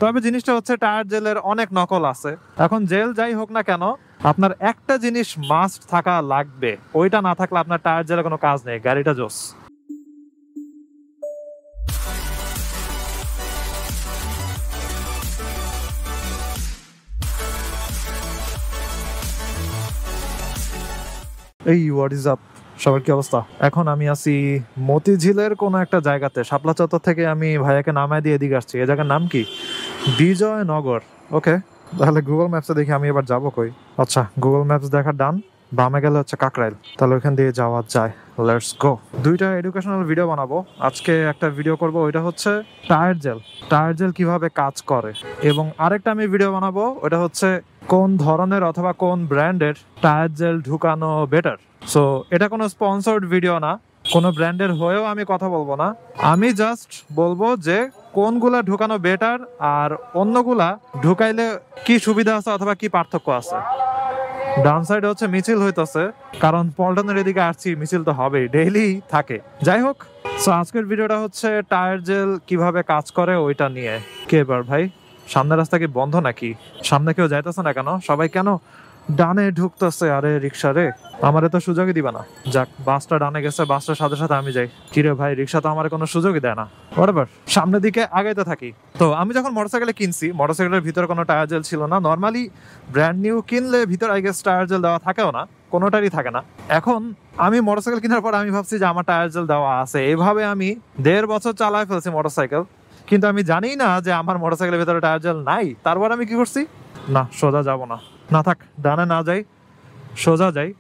তবে জিনিসটা হচ্ছে টায়ার জেলের অনেক নকল আছে। এখন জেল যাই হোক না কেন, আপনার একটা জিনিস মাস্ট থাকা লাগবে, ওইটা না থাকলে আপনার টায়ার জেলে কোনো কাজ নেই, গাড়িটা জোস। এই হোয়াট ইজ আপ, সবার কি অবস্থা? এখন আমি আছি মতিঝিলের কোনো একটা জায়গাতে, শাপলা চত্বর থেকে আমি ভাইয়াকে নামায় দিয়ে এদিকে আসছি। এই জায়গার নাম কি? বিজয়নগর। ওকে, তাহলে গুগল ম্যাপসে দেখি আমি এবার যাবো কই। আচ্ছা, গুগল ম্যাপস দেখা ডান। বামে গেলে হচ্ছে কাকরাইল, তাহলে ওইখান দিয়ে যাওয়া যায়। Let's go. দুইটা এডুকেশনাল ভিডিও বানাবো আজকে। একটা ভিডিও করব, ওইটা হচ্ছে টায়ার জেল কিভাবে কাজ করে, এবং আরেকটা আমি ভিডিও বানাবো, ওটা হচ্ছে কোন ধরনের অথবা কোন ব্র্যান্ডের টায়ার জেল ঢুকানো বেটার। সো এটা কোনো স্পন্সর্ড ভিডিও না, কোনো ব্র্যান্ডের হয়েও আমি কথা বলবো না। আমি জাস্ট বলবো যে কোনগুলা ঢুকানো বেটার আর অন্যগুলা ঢুকাইলে কি সুবিধা আছে অথবা কি পার্থক্য আছে। ডান সাইডে হচ্ছে মিছিল হইতেছে, কারণ পল্টনের এদিকে আসছি, মিছিল তো হবেই, ডেইলি থাকে। যাই হোক, সো আজকের ভিডিওটা হচ্ছে টায়ার জেল কিভাবে কাজ করে ওইটা নিয়ে। কে এবার ভাই, সামনের রাস্তা কি বন্ধ নাকি? সামনে কেউ যাইতেছে না কেন? সবাই কেন ডানে ঢুকতেছে? আরে রিক্সা রে, আমারে তো সুযোগই দিবা না। যাক, বাসটা ডানে গেছে, বাসটার সাথে সাথে আমি যাই। কিরে ভাই, রিক্সা তো আমার কোনো সুযোগই দেয় না। হোয়াটএভার, সামনের দিকে আগাইতে থাকি। তো আমি যখন মোটরসাইকেলে কিনছি, মোটরসাইকেলের ভিতরে কোনো টায়ার জেল ছিল না। নর্মালি ব্র্যান্ড নিউ কিনলে ভিতরে আই গেস টায়ার জেল দেওয়া থাকেও না, কোনোটারই থাকে না। এখন আমি মোটরসাইকেল কেনার পর আমি ভাবছি যে আমার টায়ার জেল দেওয়া আছে। এইভাবে আমি 1.5 বছর চালায় ফেলছি মোটরসাইকেল, কিন্তু আমি জানি না যে আমার মোটরসাইকেলের ভিতরে টায়ার জেল নাই। তারপর আমি কি করছি, না সোজা যাব না, না থাক, ডানে না যাই, সোজা যাই।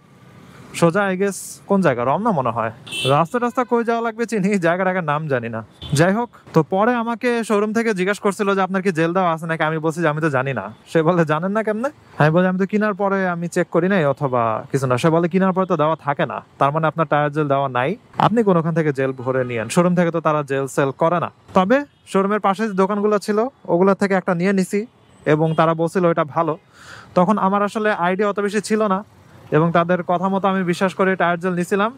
সোজা আই গেস কোন জায়গা, রমনা মনে হয়। রাস্তা কই যাওয়া লাগবে চিনি, জায়গাটার নাম জানি না। যাই হোক, তো পরে আমাকে শোরুম থেকে জিজ্ঞাসা করছিল যে আপনার কি জেল দেওয়া আছে নাকি। আমি বলছি যে আমি তো জানি না। সে বলে জানেন না কেমনে? আমি বলি আমি তো কেনার পরে আমি চেক করি নাই অথবা কিছু না। সে বলে কেনার পরে তো দেওয়া থাকে না, তার মানে আপনার টায়ার জেল দেওয়া নাই, আপনি কোনোখান থেকে জেল ভরে নিয়েন। শোরুম থেকে তো তারা জেল সেল করে না। তবে শোরুমের পাশে যে দোকানগুলো ছিল ওগুলো থেকে একটা নিয়ে নিছি, এবং তারা বলছিল ওইটা ভালো। তখন আমার আসলে আইডিয়া অত বেশি ছিল না, এবং তাদের কথা মতো আমি বিশ্বাস করে টায়ার জেল নিছিলাম,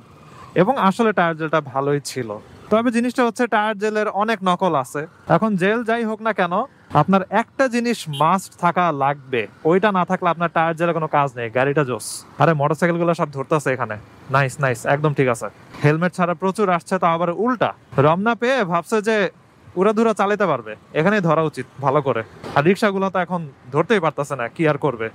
এবং আসলে টায়ার জেলটা ভালোই ছিল। তবে জিনিসটা হচ্ছে টায়ার জেলের অনেক নকল আছে। এখন জেল যাই হোক না কেন, আপনার একটা জিনিস মাস্ট থাকা লাগবে, ওইটা না থাকলে আপনার টায়ার জেলে কোনো কাজ নেই, গাড়িটা জোস। আরে মোটরসাইকেল গুলো সব ধরতেছে এখানে, নাইস নাইস, একদম ঠিক আছে। হেলমেট ছাড়া প্রচুর আসছে, তো আবার উল্টা রমনা পেয়ে ভাবছে যে উড়াধুরা চালাতে পারবে, এখানেই ধরা উচিত ভালো করে। আর রিক্সাগুলো তো এখন ধরতেই পারতেছে না, কি আর করবে।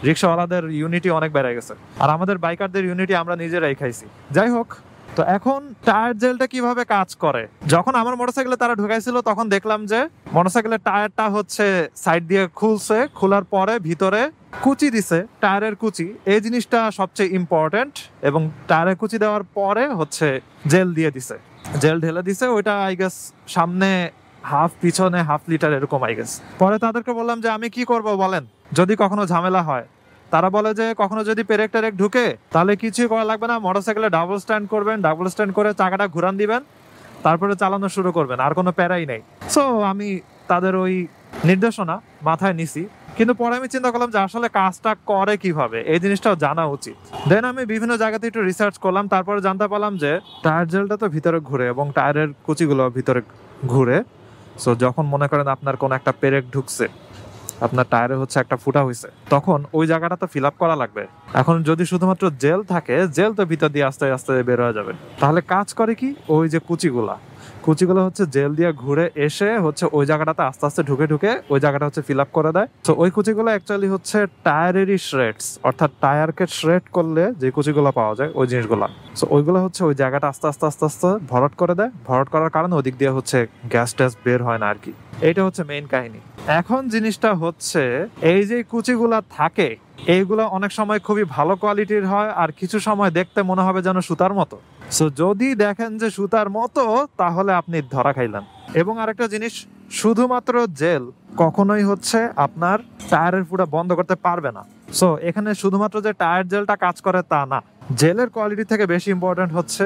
রিক্সাওয়ালাদের ইউনিটি অনেক বেড়ে গেছে, আর আমাদের বাইকারদের ইউনিটি আমরা নিজেরাই খাইছি। যাই হোক, তো এখন টায়ার জেলটা কিভাবে কাজ করে, যখন আমার মোটরসাইকেলে তারা ঢুকাইছিল তখন দেখলাম যে মোটরসাইকেলের টায়ারটা হচ্ছে সাইড দিয়ে খুলছে, খোলার পরে ভিতরে কুচি দিছে, টায়ারের কুচি। এই জিনিসটা সবচেয়ে ইম্পর্টেন্ট। এবং টায়ারের কুচি দেওয়ার পরে হচ্ছে জেল দিয়ে দিছে, জেল ঢেলে দিছে। ওইটা আই গেস সামনে হাফ, পিছনে হাফ লিটার এরকম আই গেস। পরে তাদেরকে বললাম যে আমি কি করব বলেন, যদি কখনো ঝামেলা হয়। তারা বলে যে কখনো যদি পেরেক টেরেক ঢুকে তাহলে কিছুই করা লাগবে না, মোটরসাইকেলে ডাবল স্ট্যান্ড করবেন, ডাবল স্ট্যান্ড করে চাকাটা ঘুরান দিবেন, তারপরে চালানো শুরু করবেন, আর কোনো প্যারাই নেই। সো আমি তাদের ওই নির্দেশনা মাথায় নিছি, কিন্তু পরে আমি চিন্তা করলাম যে আসলে কাজটা করে কিভাবে, এই জিনিসটাও জানা উচিত। দেন আমি বিভিন্ন জায়গাতে একটু রিসার্চ করলাম, তারপরে জানতে পারলাম যে টায়ার জেলটা তো ভিতরে ঘুরে এবং টায়ারের কুচিগুলো ভিতরে ঘুরে। সো যখন মনে করেন আপনার কোনো একটা পেরেক ঢুকছে, আপনার টায়ারে হচ্ছে একটা ফুটা হয়েছে, তখন ওই জায়গাটা তো ফিল আপ করা লাগবে। এখন যদি শুধুমাত্র জেল থাকে, জেল তো ভিতর দিয়ে আস্তে আস্তে বের হয়ে যাবে। তাহলে কাজ করে কি, ওই যে কুচিগুলো হচ্ছে জেল দিয়ে ঘুরে এসে হচ্ছে ওই জায়গাটাতে আস্তে আস্তে ঢুকে ওই জায়গাটা হচ্ছে ফিল আপ করে দেয়। তো ওই কুচিগুলো অ্যাকচুয়ালি হচ্ছে টায়ারেরই শ্রেডস, অর্থাৎ টায়ারকে শ্রেড করলে যে কুচিগুলো পাওয়া যায় ওই জিনিসগুলা। সো ওইগুলো হচ্ছে ওই জায়গাটা আস্তে আস্তে আস্তে আস্তে ভরাট করে দেয়। ভরাট করার কারণে ওদিক দিয়ে হচ্ছে গ্যাস ট্যাস বের হয় না আর কি। এইটা হচ্ছে মেইন কাহিনী। এখন জিনিসটা হচ্ছে এই যে কুচিগুলা থাকে, এইগুলো অনেক সময় খুবই ভালো কোয়ালিটির হয়, আর কিছু সময় দেখতে মনে হবে যেন সুতার মতো। সো যদি দেখেন যে সুতার মতো, তাহলে আপনি ধরা খাইলেন। এবং আরেকটা জিনিস, শুধুমাত্র জেল কখনোই হচ্ছে আপনার টায়ারের ফুটা বন্ধ করতে পারবে না। সো এখানে শুধুমাত্র যে টায়ার জেলটা কাজ করে তা না, জেলের কোয়ালিটি থেকে বেশি ইম্পর্টেন্ট হচ্ছে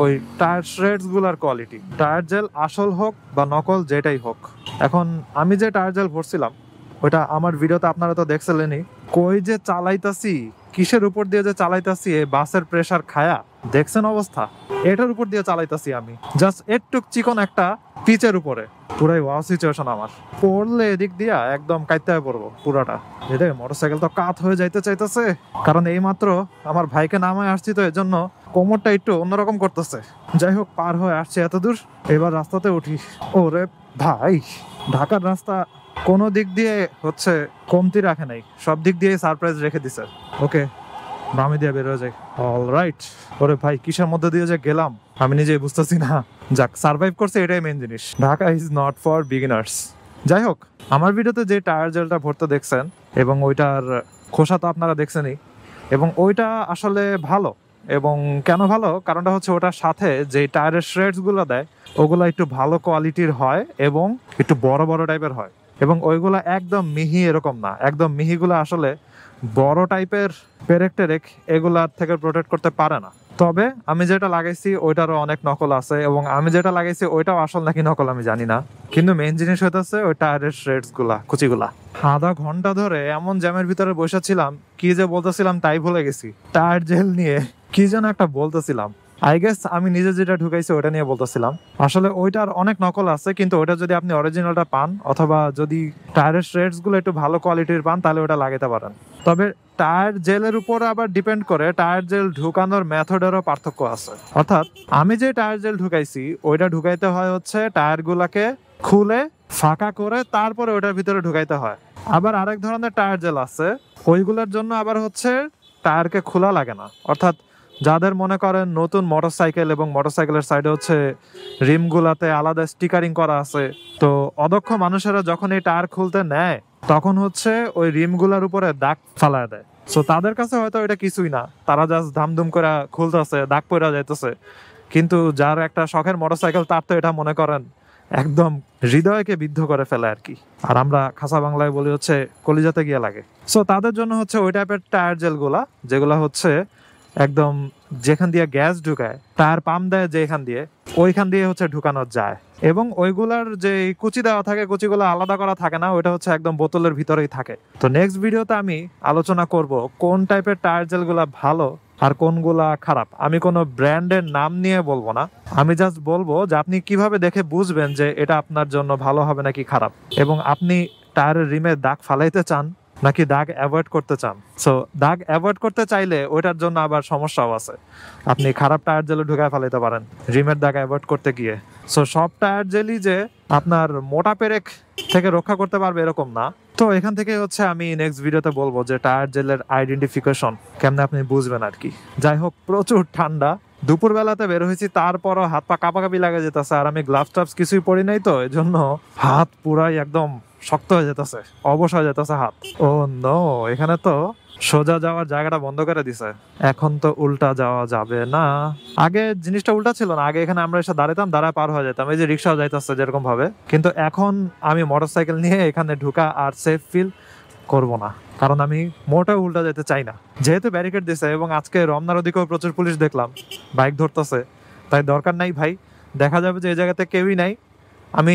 ওই টায়ার শ্রেডস গুলার কোয়ালিটি। টায়ার জেল আসল হোক বা নকল যেটাই হোক। এখন আমি যে টায়ার জেল ভরছিলাম ওইটা আমার ভিডিওতে আপনারা তো দেখছিলেনই, কই যে চালাইতাছি কিসের উপর দিয়ে যে চালাইতাছি, এই বাসের প্রেসার খায়া দেখছেন অবস্থা, এটার উপর দিয়ে চালাইতাছি আমি, জাস্ট একটু চিকন একটা পিচের উপরে। পুরাই ওয়াও সিচুয়েশন আমার, পড়লে এদিক দিয়া একদম কাইতে পড়বো পুরাটা। এদের মোটরসাইকেল তো কাত হয়ে যাইতে চাইতেছে, কারণ এই মাত্র আমার ভাইকে নামায় আসছি, তো এর জন্য কোমরটা একটু অন্যরকম করতেছে। যাই হোক, পার হয়ে আসছে এত দূর, এবার রাস্তাতে উঠি। ওরে ভাই, ঢাকার রাস্তা কোনো দিক দিয়ে হচ্ছে কমতি রাখে নাই, সব দিক দিয়ে সারপ্রাইজ রেখে দিছে। ওকে, বামে দিয়ে বের হয়ে যাই। অলরাইট। ওরে ভাই, কিসের মধ্যে দিয়ে যে গেলাম আমি নিজেই বুঝতেছি না। যাক, সার্ভাইভ করছে, এটাই মেন জিনিস। Dhaka is not for beginners. যাই হোক, আমার ভিডিওতে যে টায়ার জেলটা ভরতে দেখছেন এবং ওইটার খোসা তো আপনারা দেখছেনই, এবং ওইটা আসলে ভালো। এবং কেন ভালো, কারণটা হচ্ছে ওটার সাথে যে টায়ারের শ্রেডস গুলো দেয় ওগুলো একটু ভালো কোয়ালিটির হয় এবং একটু বড় বড় টাইপের হয়। এবং ওইগুলা একদম মিহি এরকম না, একদম মিহিগুলো আসলে বড় টাইপের পেরেক টেরেক এগুলার থেকে প্রোটেক্ট করতে পারে না। তবে আমি যেটা লাগাইছি ওইটারও অনেক নকল আছে, এবং আমি যেটা লাগাইছি ওইটাও আসল নাকি নকল আমি জানি না। কিন্তু মেইন জিনিস হইতেছে ওই টায়ারের শ্রেডস গুলা, কুচিগুলা। আধা ঘন্টা ধরে এমন জ্যামের ভিতরে বসেছিলাম, কি যে বলতেছিলাম তাই ভুলে গেছি। টায়ার জেল নিয়ে কি যেন একটা বলতেছিলাম, আই গেস আমি নিজে যেটা ঢুকাইছি ওটা নিয়ে বলতেছিলাম। আসলে ওইটার অনেক নকল আছে, কিন্তু ওটা যদি আপনি অরিজিনালটা পান, অথবা যদি টায়ারের শ্রেডস গুলো একটু ভালো কোয়ালিটির পান, তাহলে ওটা লাগাতে পারেন। তবে টায়ার জেলের উপর আবার ডিপেন্ড করে, টায়ার জেল ঢুকানোর মেথডেরও পার্থক্য আছে। অর্থাৎ আমি যে টায়ার জেল ঢুকাইছি ওইটা ঢুকাইতে হয় হচ্ছে টায়ার গুলাকে খুলে ফাঁকা করে তারপরে ওটার ভিতরে ঢুকাইতে হয়। আবার আরেক ধরনের টায়ার জেল আছে, ওইগুলোর জন্য আবার হচ্ছে টায়ারকে খোলা লাগে না। অর্থাৎ যাদের মনে করেন নতুন মোটরসাইকেল এবং মোটরসাইকেলের সাইডে হচ্ছে রিমগুলাতে আলাদা স্টিকারিং করা আছে, তো অদক্ষ মানুষেরা যখন এই টায়ার খুলতে নেয় তখন হচ্ছে ওই রিমগুলার উপরে দাগ ফালায় দেয়। সো তাদের কাছে হয়তো এটা কিছুই না, তারা জাস্ট ধামধুম করে খুলতেছে, দাগ পড়া যাইতেছে। কিন্তু যার একটা শখের মোটরসাইকেল, তার তো এটা মনে করেন একদম হৃদয়কে বিদ্ধ করে ফেলে আর কি। আর আমরা খাসা বাংলায় বলি হচ্ছে কলিজাতে গিয়ে লাগে। সো তাদের জন্য হচ্ছে ওই টাইপের টায়ার জেল গুলা, যেগুলা হচ্ছে একদম যেখান দিয়ে গ্যাস ঢুকায়, টায়ার পাম্প দেয় যেখান দিয়ে, ওইখান দিয়ে হচ্ছে ঢুকানো যায়। এবং ওইগুলার যে কুচি দেওয়া থাকে, কুচিগুলো আলাদা করা থাকে না, ওইটা হচ্ছে একদম বোতলের ভিতরেই থাকে। তো নেক্সট ভিডিওতে আমি আলোচনা করব কোন টাইপের টায়ার জেল গুলা ভালো আর কোনগুলা খারাপ। আমি কোনো ব্র্যান্ডের নাম নিয়ে বলবো না, আমি জাস্ট বলবো যে আপনি কিভাবে দেখে বুঝবেন যে এটা আপনার জন্য ভালো হবে নাকি খারাপ, এবং আপনি টায়ারের রিমে দাগ ফালাইতে চান নাকি দাগ অ্যাভয়েড করতে চান। সো দাগ অ্যাভয়েড করতে চাইলে ওইটার জন্য আবার সমস্যাও আছে, আপনি খারাপ টায়ার জেলে ঢুকায় ফেলাইতে পারেন রিমের দাগ অ্যাভয়েড করতে গিয়ে। সো সব টায়ার জেলই যে আপনার মোটা পেরেক থেকে রক্ষা করতে পারবে এরকম না। তো এখান থেকে হচ্ছে আমি নেক্সট ভিডিওতে বলবো যে টায়ার জেলের আইডেন্টিফিকেশন কেমনে আপনি বুঝবেন আর কি। যাই হোক, প্রচুর ঠান্ডা, দুপুর বেলাতে বের হয়েছি, তারপরও হাত পা কাঁপাকাঁপি লাগে যেতেছে। আর আমি গ্লাভস টাভস কিছুই পরি নাই, তো এই জন্য হাত পুরাই একদম শক্ত হয়ে যেতেছে, অবশ হয়ে যেতেছে হাত। ও নো, এখানে তো সোজা যাওয়ার জায়গাটা বন্ধ করে দিছে, এখন তো উল্টা যাওয়া যাবে না। আগে জিনিসটা উল্টা ছিল না, আগে এখানে আমরা এসে দাঁড়াতাম, দাঁড়ায় পার হয়ে যেতাম, এই যে রিক্সাও যাইতেছে যেরকম ভাবে। কিন্তু এখন আমি মোটরসাইকেল নিয়ে এখানে ঢুকা আর সেফ ফিল করব না, কারণ আমি মোটেও উল্টা যেতে চাই না। যেহেতু ব্যারিকেড দিছে এবং আজকে রমনার ওদিকেও প্রচুর পুলিশ দেখলাম বাইক ধরতেছে, তাই দরকার নাই ভাই, দেখা যাবে যে এই জায়গাতে কেউই নাই, আমি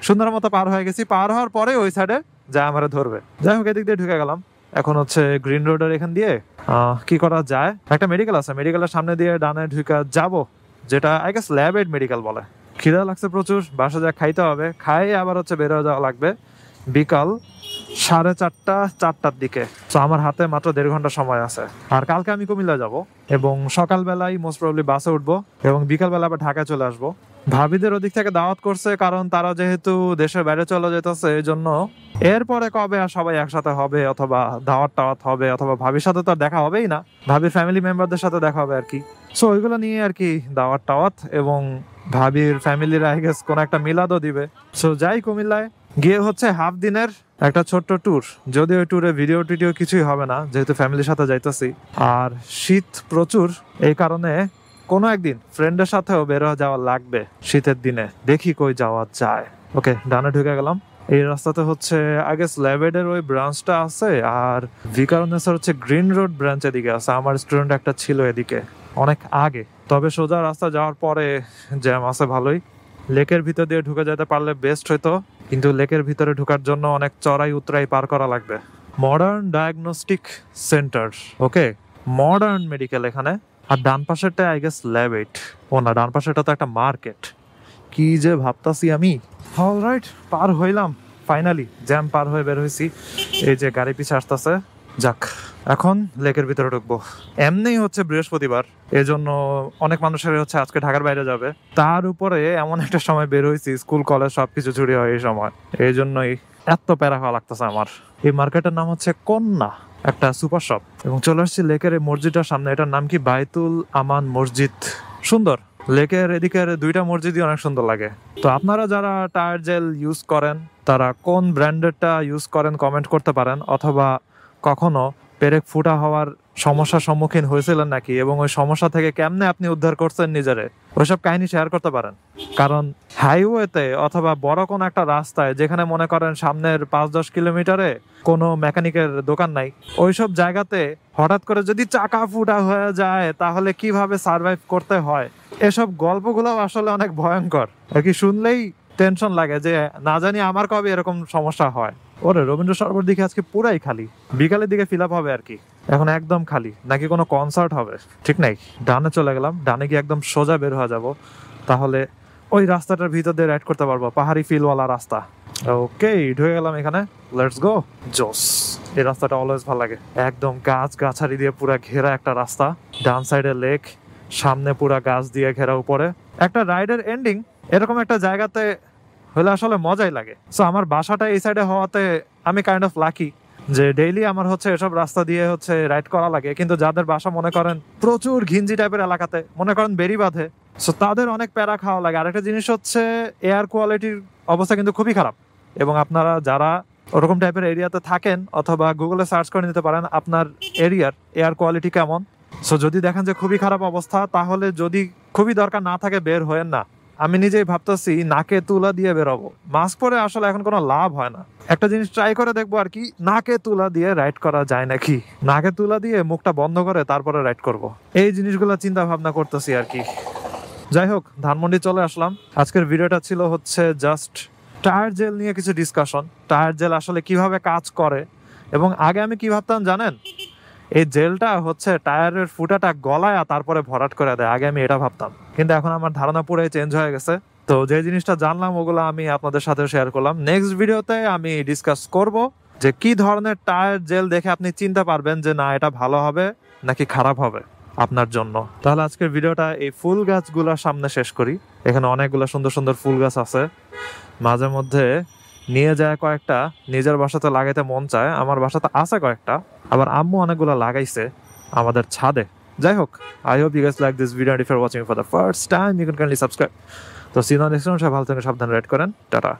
সুন্দর মতো পার হয়ে গেছি, পার হওয়ার পরে ওই সাইডে যা আমার ধরবে। যাই হোক, এদিক দিয়ে ঢুকে গেলাম। এখন হচ্ছে গ্রিন রোডের এখান দিয়ে কি করা যায়, একটা মেডিকেল আছে, মেডিকেলের সামনে দিয়ে ডানে ঢুকা যাব, যেটা I guess Labaid medical বলে। খিদা লাগছে প্রচুর, বাসা যা খাইতে হবে, খাই আবার হচ্ছে বের হয়ে যাওয়া লাগবে বিকাল 4:30-4টার দিকে। তো আমার হাতে মাত্র 1.5 ঘন্টা সময় আছে। আর কালকে আমি কুমিল্লা যাব এবং সকালবেলায় মোস্ট প্রবাবলি বাসে উঠবো এবং বিকালবেলা আবার ঢাকায় চলে আসবো। ভাবিদের ওদিক থেকে দাওয়াত করছে, কারণ তারা যেহেতু দেশের বাইরে চলে যেতেছে, এই জন্য এরপরে কবে আর সবাই একসাথে হবে, অথবা দাওয়াত টাওয়াত হবে, অথবা ভাবির সাথে তো আর দেখা হবেই না, ভাবির ফ্যামিলি মেম্বারদের সাথে দেখা হবে আর কি। সো ওইগুলো নিয়ে আর কি দাওয়াত টাওয়াত, এবং ভাবির ফ্যামিলির আই গেস কোনো একটা মিলাদও দিবে। সো যাই কুমিল্লায় গিয়ে হচ্ছে হাফ দিনের একটা ছোট্ট ট্যুর, যদি ওই ট্যুরে ভিডিও টিডিও কিছুই হবে না, যেহেতু ফ্যামিলির সাথে যাইতেছি। আর শীত প্রচুর, এই কারণে কোনো একদিন ফ্রেন্ডের সাথেও বের হয়ে যাওয়া লাগবে শীতের দিনে, দেখি কই যাওয়া যায়। ওকে, ডানে ঢুকে গেলাম। এই রাস্তাতে হচ্ছে আগে স্ল্যাবেডের ওই ব্রাঞ্চটা আছে, আর ভিকারুননিসের হচ্ছে গ্রিন রোড ব্রাঞ্চের দিকে আছে। আমার স্টুডেন্ট একটা ছিল এদিকে অনেক আগে, তবে সোজা রাস্তা যাওয়ার পরে জ্যাম আছে ভালোই। লেকের ভিতর দিয়ে ঢুকে যেতে পারলে বেস্ট হইতো, কিন্তু লেকের ভিতরে ঢোকার জন্য অনেক চড়াই উতরাই পার করা লাগবে। মডার্ন ডায়াগনস্টিক সেন্টার, ওকে, মডার্ন মেডিকেল এখানে। আর ডান পাশেরটা আই গেস ল্যাব 8। ও না, ডান পাশেরটা তো একটা মার্কেট। কি যে ভাবতাছি আমি। অলরাইট, পার হইলাম ফাইনালি, জ্যাম পার হয়ে বের হয়েছি। এই যে গাড়ি পিছে আসতেছে। যাক, এখন লেকের ভিতরে ঢুকবো। এমনিই হচ্ছে বৃহস্পতিবার, এজন্য অনেক মানুষের হচ্ছে আজকে ঢাকার বাইরে যাবে। তার উপরে এমন একটা সময় বের হয়েছি, স্কুল কলেজ সবকিছু ছুটি হয় এই সময়, এই জন্যই এত প্যারা খাওয়া লাগতেছে আমার। এই মার্কেটের নাম হচ্ছে কন্যা, একটা সুপার শপ। এবং চলে আসছি লেকের এই মসজিদটার সামনে। এটার নাম কি বাইতুল আমান মসজিদ। সুন্দর, লেকের এদিকের দুইটা মসজিদই অনেক সুন্দর লাগে। তো আপনারা যারা টায়ার জেল ইউজ করেন তারা কোন ব্র্যান্ডেরটা ইউজ করেন কমেন্ট করতে পারেন, অথবা কখনো পেরেক ফুটা হওয়ার সমস্যার সম্মুখীন হয়েছিলেন নাকি, এবং ওই সমস্যা থেকে কেমনে আপনি উদ্ধার করছেন নিজেরে, ওইসব কাহিনী শেয়ার করতে পারেন। কারণ হাইওয়েতে অথবা বড় কোনো একটা রাস্তায় যেখানে মনে করেন সামনের 5-10 কিলোমিটারে কোনো মেকানিকের দোকান নাই, ওইসব জায়গাতে হঠাৎ করে যদি চাকা ফুটা হয়ে যায় তাহলে কিভাবে সার্ভাইভ করতে হয়, এসব গল্পগুলো আসলে অনেক ভয়ঙ্কর আর কি। শুনলেই টেনশন লাগে যে না জানি আমার কবে এরকম সমস্যা হয়। ওরে, রবীন্দ্র সরোবর দিকে আজকে পুরাই খালি, বিকালের দিকে ফিল আপ হবে আর কি। এখন একদম খালি, নাকি কোনো কনসার্ট হবে ঠিক নাই। ডানে চলে গেলাম, ডানে গিয়ে একদম সোজা বের হয়ে যাব, তাহলে ওই রাস্তাটার ভিতর দিয়ে রাইড করতে পারবো, পাহাড়ি ফিলওয়ালা রাস্তা। ওকে, ঢুকে গেলাম এখানে, লেটস গো। জোস, এই রাস্তাটা অলওয়েজ ভালো লাগে। একদম গাছ গাছারি দিয়ে পুরা ঘেরা একটা রাস্তা, ডান সাইডে লেক, সামনে পুরা গাছ দিয়ে ঘেরা, উপরে একটা রাইডের এন্ডিং। এরকম একটা জায়গাতে হলে আসলে মজাই লাগে। সো আমার বাসাটা এই সাইডে হওয়াতে আমি কাইন্ড অফ লাকি যে ডেইলি আমার হচ্ছে এসব রাস্তা দিয়ে হচ্ছে রাইড করা লাগে। কিন্তু যাদের বাসা মনে করেন প্রচুর ঘিঞ্জি টাইপের এলাকাতে, মনে করেন বেরি বাঁধে, সো তাদের অনেক প্যারা খাওয়া লাগে। আরেকটা জিনিস হচ্ছে এয়ার কোয়ালিটির অবস্থা কিন্তু খুবই খারাপ। এবং আপনারা যারা ওরকম টাইপের এরিয়াতে থাকেন অথবা গুগলে সার্চ করে নিতে পারেন আপনার এরিয়ার এয়ার কোয়ালিটি কেমন। সো যদি দেখেন যে খুবই খারাপ অবস্থা, তাহলে যদি খুবই দরকার না থাকে বের হয়েন না। আমি নিজেই ভাবতেছি নাকে তুলা দিয়ে বেরোবো, মাস্ক পরে আসলে এখন কোনো লাভ হয় না। একটা জিনিস ট্রাই করে দেখবো আর কি, নাকে তুলা দিয়ে রাইড করা যায় নাকি। নাকে তুলা দিয়ে মুখটা বন্ধ করে তারপরে রাইড করব, এই জিনিসগুলো চিন্তা ভাবনা করতেছি আর কি। যাই হোক, ধানমন্ডি চলে আসলাম। আজকের ভিডিওটা ছিল হচ্ছে জাস্ট টায়ার জেল নিয়ে কিছু ডিসকাশন, টায়ার জেল আসলে কিভাবে কাজ করে। এবং আগে আমি কি ভাবতাম জানেন, এই জেলটা হচ্ছে টায়ারের ফুটাটা গলায় তারপরে ভরাট করে দেয়, আগে আমি এটা ভাবতাম। কিন্তু এখন আমার ধারণা পুরাই চেঞ্জ হয়ে গেছে। তো যে জিনিসটা জানলাম ওগুলো আমি আপনাদের সাথে শেয়ার করলাম। নেক্সট ভিডিওতে আমি ডিসকাস করব যে কি ধরনের টায়ার জেল দেখে আপনি চিনতে পারবেন যে না এটা ভালো হবে নাকি খারাপ হবে আপনার জন্য। তাহলে আজকের ভিডিওটা এই ফুল গাছগুলোর সামনে শেষ করি। এখানে অনেকগুলো সুন্দর সুন্দর ফুল গাছ আছে, মাঝে মধ্যে নিয়ে যায় কয়েকটা, নিজের বাসাতে লাগাইতে মন চায়। আমার বাসাতে আছে কয়েকটা, আবার আম্মু অনেকগুলো লাগাইছে আমাদের ছাদে। যাই হোক, I hope you guys like this video. If you are watching for the first time you can kindly subscribe. তো সি ইউ নেক্সট টাইম। সবাই ভালো থাকেন, সাবধানে রাইড করেন, টাটা।